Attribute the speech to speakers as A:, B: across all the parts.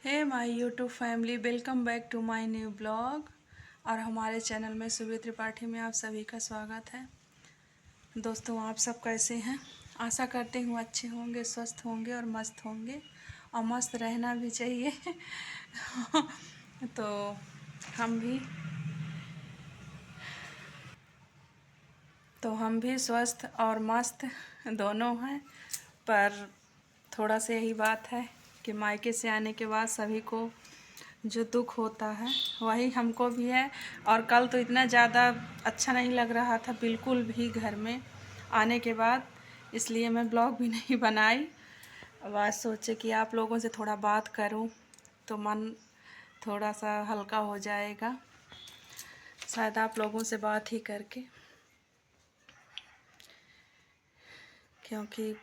A: Hey my YouTube family, welcome back to my new blog. और हमारे channel में सुबह त्रिपाठी में आप सभी का स्वागत है। दोस्तों, आप सब कैसे हैं? आशा करती हूँ अच्छे होंगे, स्वस्थ होंगे और मस्त होंगे, और मस्त रहना भी चाहिए। तो हम भी स्वस्थ और मस्त दोनों हैं। पर थोड़ा सा यही बात है कि मायके से आने के बाद सभी को जो दुख होता है वही हमको भी है। और कल तो इतना ज़्यादा अच्छा नहीं लग रहा था बिल्कुल भी घर में आने के बाद, इसलिए मैं ब्लॉग भी नहीं बनाई। आज सोचे कि आप लोगों से थोड़ा बात करूं तो मन थोड़ा सा हल्का हो जाएगा, शायद आप लोगों से बात ही करके, क्योंकि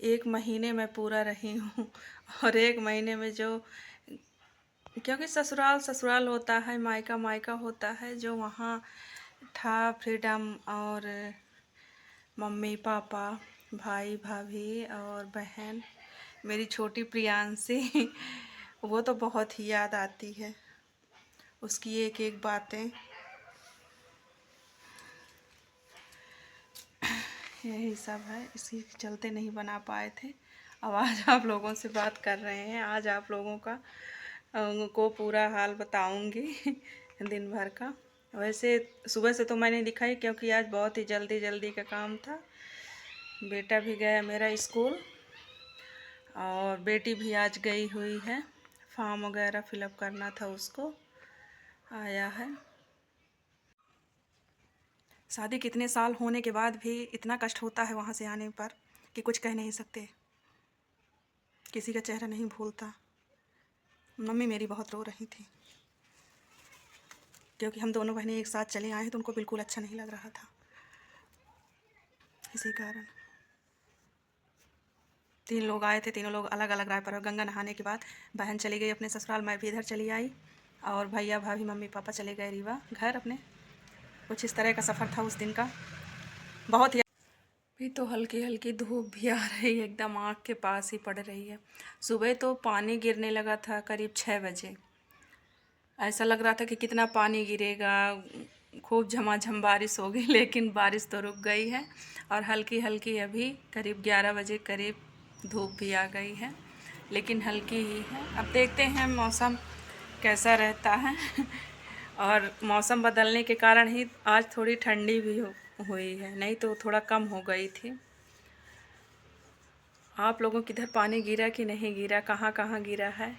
A: 1 महीने में पूरा रही हूँ। और 1 महीने में जो, क्योंकि ससुराल ससुराल होता है, मायका मायका होता है, जो वहाँ था फ्रीडम, और मम्मी पापा, भाई भाभी और बहन, मेरी छोटी प्रियांशी, वो तो बहुत ही याद आती है, उसकी एक एक बातें। यही सब है, इसी के चलते नहीं बना पाए थे। अब आज आप लोगों से बात कर रहे हैं। आज आप लोगों को पूरा हाल बताऊंगी दिन भर का। वैसे सुबह से तो मैंने दिखाई, क्योंकि आज बहुत ही जल्दी जल्दी का काम था। बेटा भी गया मेरा स्कूल, और बेटी भी आज गई हुई है, फॉर्म वगैरह फिलअप करना था उसको, आया है। शादी कितने साल होने के बाद भी इतना कष्ट होता है वहाँ से आने पर कि कुछ कह नहीं सकते। किसी का चेहरा नहीं भूलता। मम्मी मेरी बहुत रो रही थी, क्योंकि हम दोनों बहनें एक साथ चले आए हैं तो उनको बिल्कुल अच्छा नहीं लग रहा था। इसी कारण 3 लोग आए थे, तीनों लोग अलग अलग राय पर। गंगा नहाने के बाद बहन चली गई अपने ससुराल, मैं भी इधर चली आई, और भैया भाभी मम्मी पापा चले गए रीवा घर अपने। कुछ इस तरह का सफ़र था उस दिन का। बहुत ही भी तो हल्की हल्की धूप भी आ रही है, एकदम आँख के पास ही पड़ रही है। सुबह तो पानी गिरने लगा था करीब 6 बजे। ऐसा लग रहा था कि कितना पानी गिरेगा, खूब झमाझम बारिश हो गई, लेकिन बारिश तो रुक गई है। और हल्की हल्की अभी करीब 11 बजे करीब धूप भी आ गई है, लेकिन हल्की ही है। अब देखते हैं मौसम कैसा रहता है। और मौसम बदलने के कारण ही आज थोड़ी ठंडी भी हुई है, नहीं तो थोड़ा कम हो गई थी। आप लोगों के इधर पानी गिरा कि नहीं गिरा, कहाँ कहाँ गिरा है,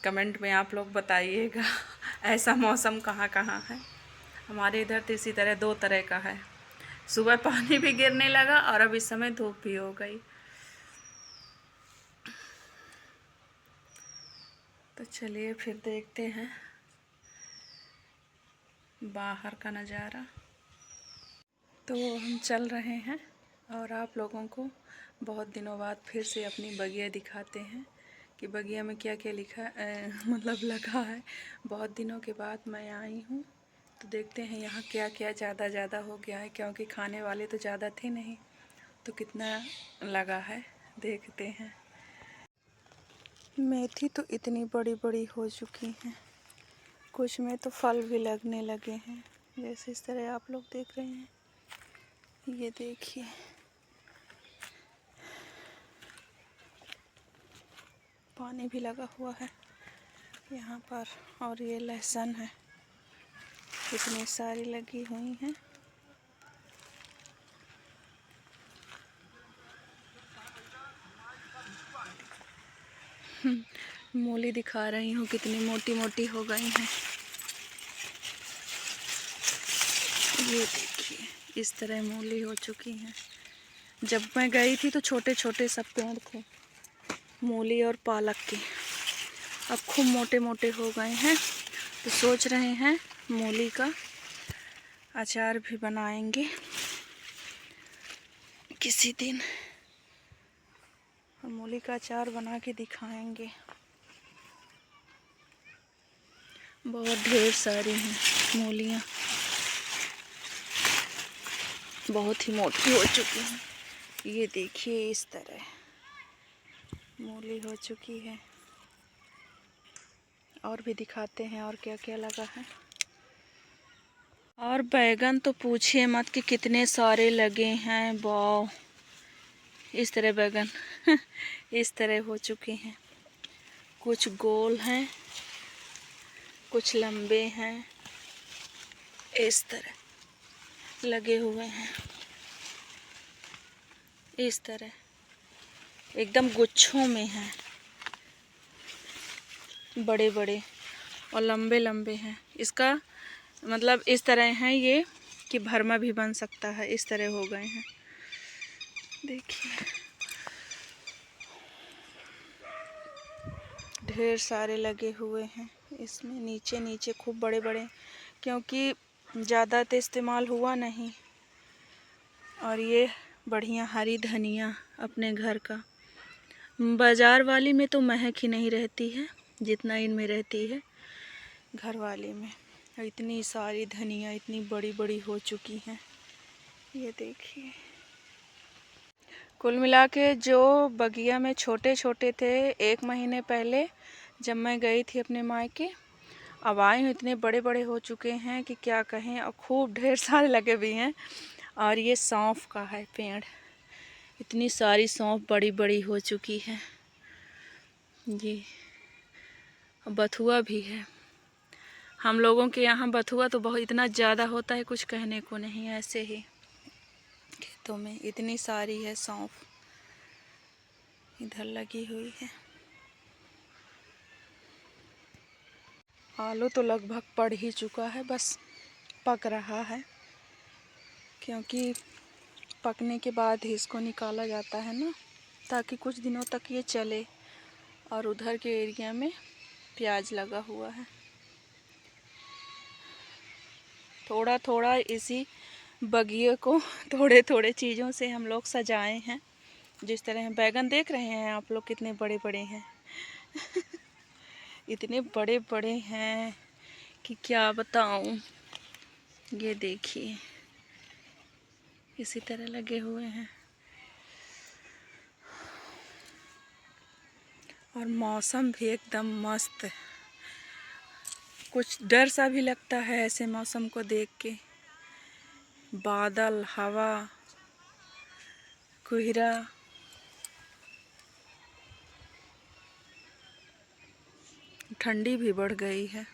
A: कमेंट में आप लोग बताइएगा। ऐसा मौसम कहाँ कहाँ है। हमारे इधर तो इसी तरह 2 तरह का है, सुबह पानी भी गिरने लगा और अब इस समय धूप भी हो गई। तो चलिए फिर देखते हैं बाहर का नज़ारा। तो हम चल रहे हैं और आप लोगों को बहुत दिनों बाद फिर से अपनी बगिया दिखाते हैं कि बगिया में क्या क्या मतलब लगा है। बहुत दिनों के बाद मैं आई हूँ, तो देखते हैं यहाँ क्या क्या ज़्यादा हो गया है, क्योंकि खाने वाले तो ज़्यादा थे नहीं, तो कितना लगा है देखते हैं। मेथी तो इतनी बड़ी बड़ी हो चुकी हैं, कुछ में तो फल भी लगने लगे हैं, जैसे इस तरह आप लोग देख रहे हैं। ये देखिए, पानी भी लगा हुआ है यहाँ पर। और ये लहसुन है, इतनी सारी लगी हुई हैं। मूली दिखा रही हूँ कितनी मोटी मोटी हो गई हैं। ये देखिए, इस तरह मूली हो चुकी हैं। जब मैं गई थी तो छोटे छोटे सब पेड़ थे मूली और पालक के, अब खूब मोटे मोटे हो गए हैं। तो सोच रहे हैं मूली का अचार भी बनाएंगे किसी दिन, और मूली का अचार बना के दिखाएंगे। बहुत ढेर सारी हैं मूलियाँ, बहुत ही मोटी हो चुकी हैं। ये देखिए, इस तरह मूली हो चुकी है। और भी दिखाते हैं और क्या क्या लगा है। और बैगन तो पूछिए मत कि कितने सारे लगे हैं। वाह, इस तरह बैगन इस तरह हो चुके हैं। कुछ गोल हैं, कुछ लंबे हैं, इस तरह लगे हुए हैं। इस तरह एकदम गुच्छों में हैं, बड़े बड़े और लंबे लंबे हैं। इसका मतलब इस तरह हैं ये कि भरमा भी बन सकता है, इस तरह हो गए हैं। देखिए ढेर सारे लगे हुए हैं इसमें, नीचे नीचे खूब बड़े बड़े, क्योंकि ज़्यादा तो इस्तेमाल हुआ नहीं। और ये बढ़िया हरी धनिया अपने घर का, बाज़ार वाली में तो महक ही नहीं रहती है जितना इनमें रहती है घर वाली में। इतनी सारी धनिया इतनी बड़ी बड़ी हो चुकी हैं, ये देखिए। कुल मिला के जो बगिया में छोटे छोटे थे 1 महीने पहले जब मैं गई थी अपने मायके, अब आए हूँ इतने बड़े बड़े हो चुके हैं कि क्या कहें, और खूब ढेर सारे लगे भी हैं। और ये सौंफ का है पेड़, इतनी सारी सौंफ बड़ी बड़ी हो चुकी है जी। बथुआ भी है, हम लोगों के यहाँ बथुआ तो बहुत इतना ज़्यादा होता है, कुछ कहने को नहीं। ऐसे ही खेतों में इतनी सारी है सौंफ, इधर लगी हुई है। आलू तो लगभग पड़ ही चुका है, बस पक रहा है, क्योंकि पकने के बाद ही इसको निकाला जाता है ना, ताकि कुछ दिनों तक ये चले। और उधर के एरिया में प्याज लगा हुआ है। थोड़ा थोड़ा इसी बगिए को थोड़े थोड़े चीज़ों से हम लोग सजाए हैं। जिस तरह बैगन देख रहे हैं आप लोग कितने बड़े बड़े हैं इतने बड़े बड़े हैं कि क्या बताऊं। ये देखिए इसी तरह लगे हुए हैं। और मौसम भी एकदम मस्त, कुछ डर सा भी लगता है ऐसे मौसम को देख के। बादल, हवा, कोहरा, ठंडी भी बढ़ गई है।